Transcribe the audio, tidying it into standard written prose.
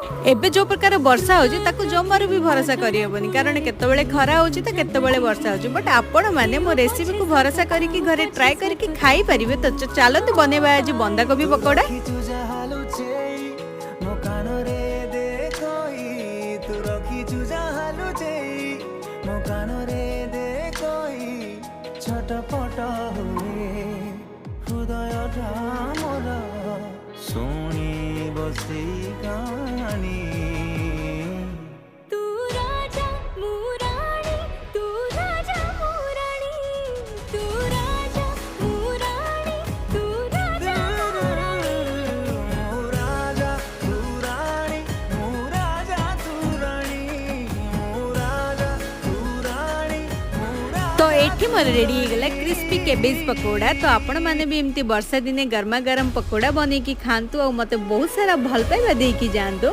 एबे जो प्रकार वर्षा होची ताकू जमारू भी भरोसा करियबनी कारण केतबेले खरा होची तो केतबेले वर्षा होची बट आपण माने मो रेसिपी को भरोसा करके घरे ट्राई करके खाई परिबे तो चलते बनेबा आज बंधा कोबी पकोड़ा। छटपट हुए हृदयटा मोर शुणी बसी गानी तू राजा मुरारी तू राजा मुरारी तू राजा मुरारी तू राजा मुराजा तुराणी मुराजा तुराणी मुराजा तुराणी तो एठी मोर रेडी हो गला क्रिस्पी केबेज पकोड़ा। तो आपण माने भी एमती वर्षा दिने गर्मा गरम पकोड़ा बने की खांतु और मते बहुत सारा भल पाइबा दे की जानतो।